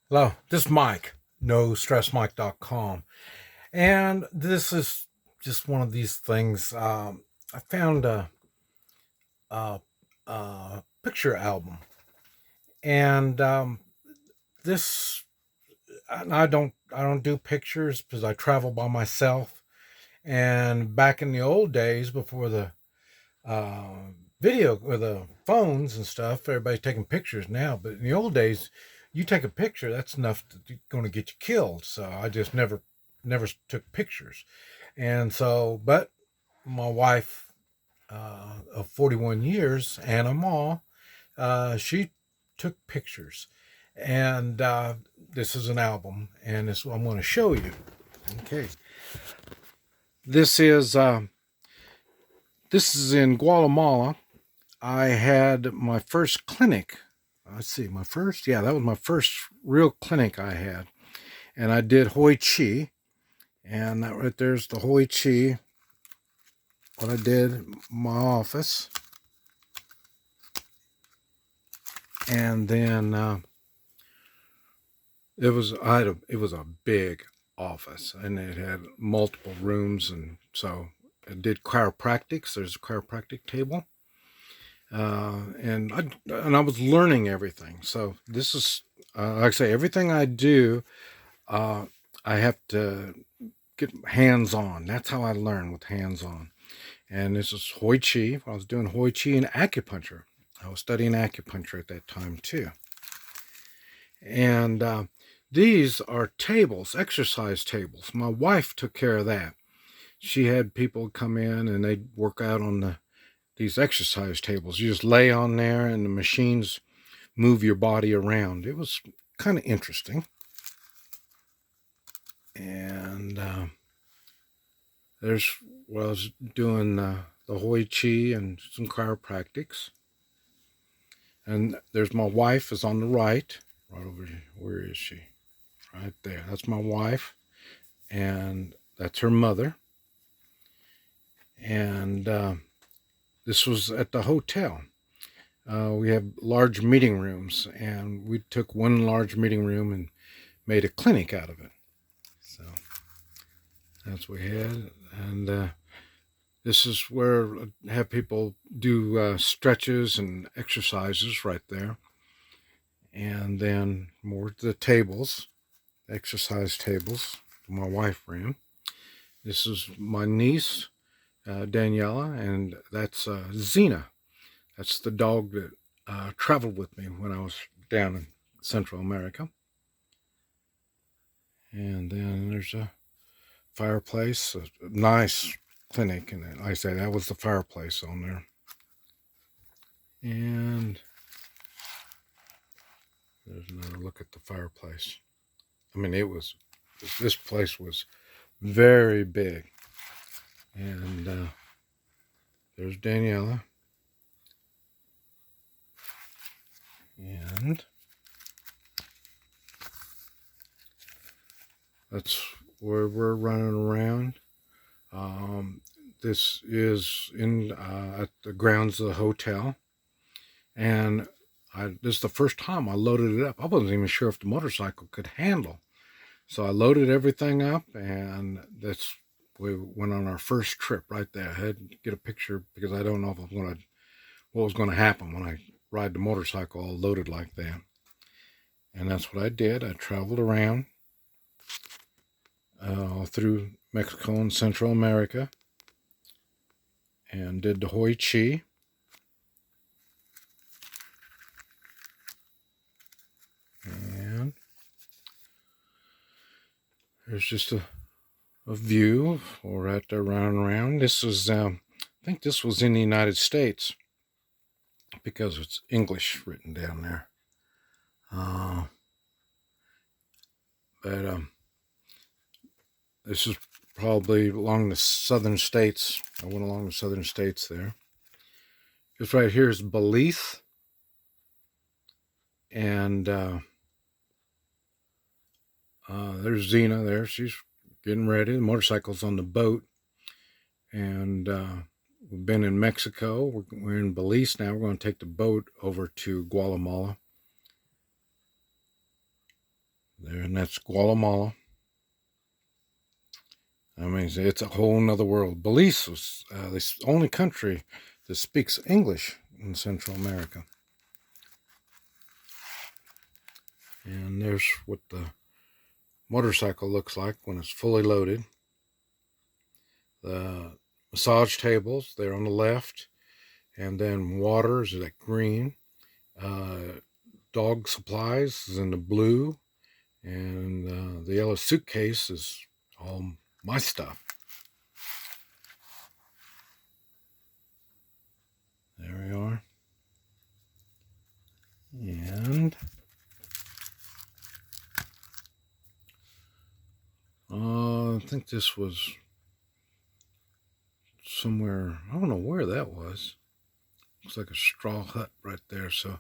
Hello, this is Mike, NoStressMike.com. And this is just one of these things. I found a, a picture album, and this and I don't do pictures because I travel by myself. And back in the old days, before the uh, video or the phones and stuff, everybody's taking pictures now. But in the old days, you take a picture, that's enough to going to get you killed. So I just never took pictures. And so, but my wife of 41 years, Anna Ma, she took pictures. And this is an album, and this is what I'm going to show you. Okay. This is uh, this is in Guatemala. I had my first clinic. Let's see, that was my first real clinic I had. And I did Hoi Chi. And that right there's the Hoi Chi. What I did, my office. And then it was a big office, and it had multiple rooms, and so I did chiropractics. There's a chiropractic table. And I was learning everything. So this is like I say, everything I do, uh, I have to get hands on. That's how I learn, with hands on. And this is Hoi Chi. I was doing Hoi Chi and acupuncture. I was studying acupuncture at that time too. And these are tables, exercise tables. My wife took care of that. She had people come in and they'd work out on these exercise tables. You just lay on there and the machines move your body around. It was kind of interesting. And there's I was doing the Hoi Chi and some chiropractics. And there's my wife is on the right over here. Where is she? Right there. That's my wife, and that's her mother. And this was at the hotel. We have large meeting rooms, and we took one large meeting room and made a clinic out of it. So that's what we had. And this is where I have people do stretches and exercises right there. And then more to the tables, exercise tables, my wife ran. This is my niece, Daniela, and that's Zena. That's the dog that traveled with me when I was down in Central America. And then there's a fireplace, a nice clinic, and like I say, that was the fireplace on there. And there's another look at the fireplace. I mean, this place was very big. And there's Daniela. And that's where we're running around. This is in at the grounds of the hotel. And this is the first time I loaded it up. I wasn't even sure if the motorcycle could handle. So I loaded everything up, and we went on our first trip right there. I had to get a picture because I don't know if what was going to happen when I ride the motorcycle all loaded like that. And that's what I did. I traveled around through Mexico and Central America and did the Hoi Chi. And there's just a view right there around. This was, I think this was in the United States because it's English written down there. But this is probably along the southern states. I went along the southern states there. This right here is Belize. And there's Zena there. She's getting ready. The motorcycle's on the boat. And we've been in Mexico. We're in Belize now. We're going to take the boat over to Guatemala. there, and that's Guatemala. I mean, it's a whole nother world. Belize was the only country that speaks English in Central America. And there's what the motorcycle looks like when it's fully loaded. The massage tables, they're on the left. And then water is that green. Dog supplies is in the blue. And the yellow suitcase is all my stuff. There we are. And I think this was somewhere, I don't know where that was. Looks like a straw hut right there. So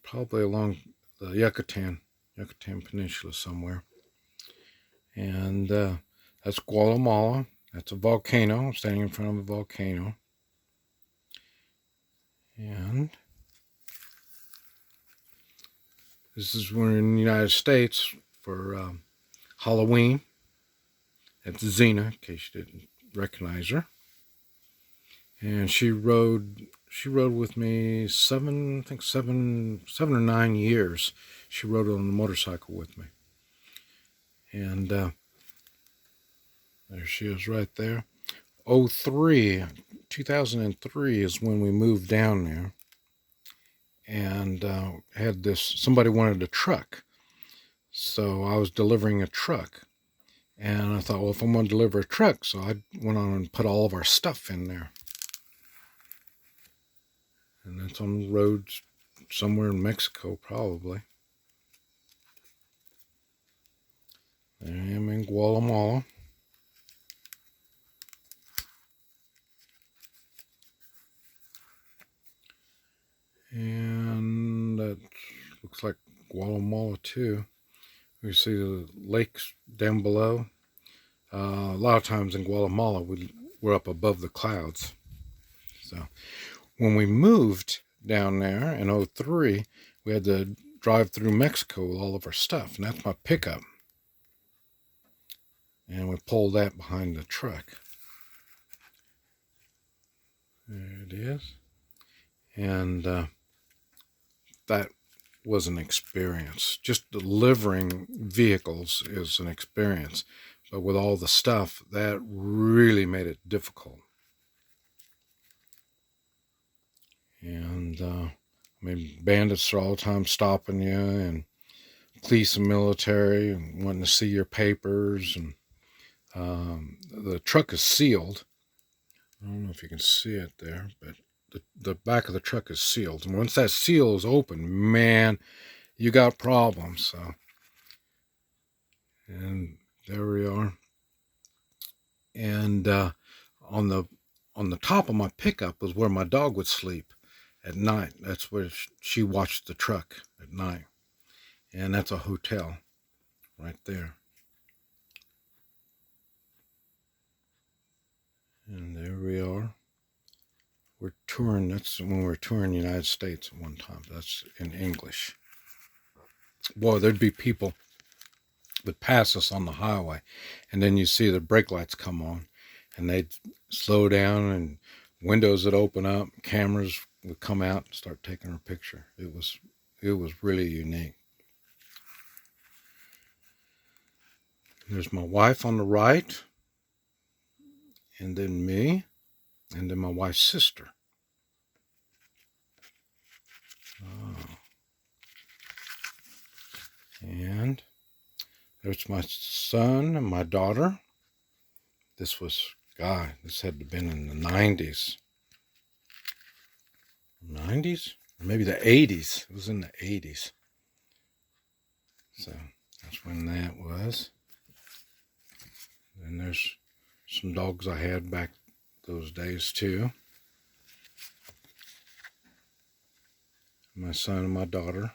probably along the Yucatan Peninsula somewhere. And that's Guatemala. That's a volcano. I'm standing in front of a volcano. And this is we're in the United States for Halloween. That's Zena, in case you didn't recognize her. And she rode with me seven or 9 years. She rode on the motorcycle with me. And there she is right there. 2003 is when we moved down there. And had this, somebody wanted a truck. So I was delivering a truck. And I thought, well, if I'm going to deliver a truck, so I went on and put all of our stuff in there. And that's on the road somewhere in Mexico, probably. There I am in Guatemala. And that looks like Guatemala too. We see the lakes down below. A lot of times in Guatemala, we're up above the clouds. So when we moved down there in 2003, we had to drive through Mexico with all of our stuff. And that's my pickup. And we pulled that behind the truck. There it is. And that was an experience. Just delivering vehicles is an experience. But with all the stuff, that really made it difficult. And I mean, bandits are all the time stopping you, and police and military, and wanting to see your papers. And the truck is sealed. I don't know if you can see it there, but the back of the truck is sealed. And once that seal is open, man, you got problems. So, and there we are. And on the top of my pickup was where my dog would sleep at night. That's where she watched the truck at night. And that's a hotel right there. And there we are. We're touring, that's when we were touring the United States at one time. That's in English. Boy, there'd be people that pass us on the highway, and then you see the brake lights come on, and they'd slow down, and windows would open up, cameras would come out and start taking our picture. It was really unique. There's my wife on the right, and then me, and then my wife's sister. Oh. And there's my son and my daughter. This had to have been in the 90s. 90s? Or maybe the 80s. It was in the 80s. So that's when that was. And there's some dogs I had back those days too. My son and my daughter.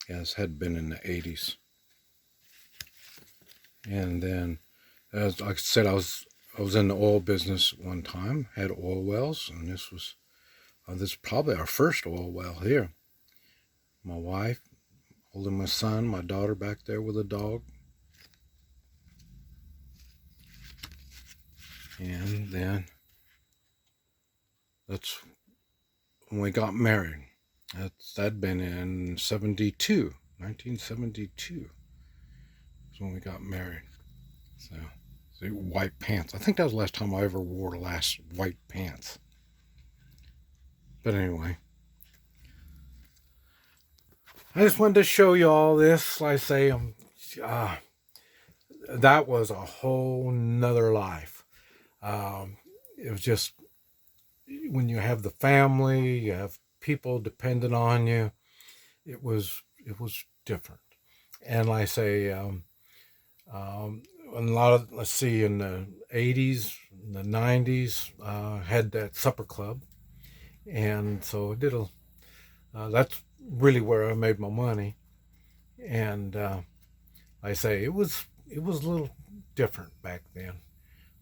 Yes, had been in the 80s. And then, as like I said, I was in the oil business at one time. Had oil wells, and this is probably our first oil well here. My wife, holding my son, my daughter back there with a dog. And then that's when we got married. That'd been in 72, 1972 is when we got married. So, see, white pants. I think that was the last time I ever wore the last white pants. But anyway, I just wanted to show you all this. Like I say, that was a whole nother life. It was just when you have the family, you have people dependent on you. It was different. And like I say, a lot of, let's see, in the 80s, the 90s, had that supper club. And so that's really where I made my money. And I say it was a little different back then.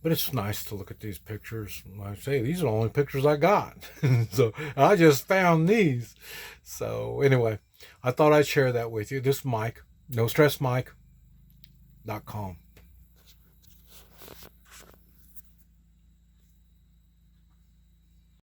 But it's nice to look at these pictures. Like I say, these are the only pictures I got. So I just found these. So anyway, I thought I'd share that with you. This is Mike, NoStressMike.com.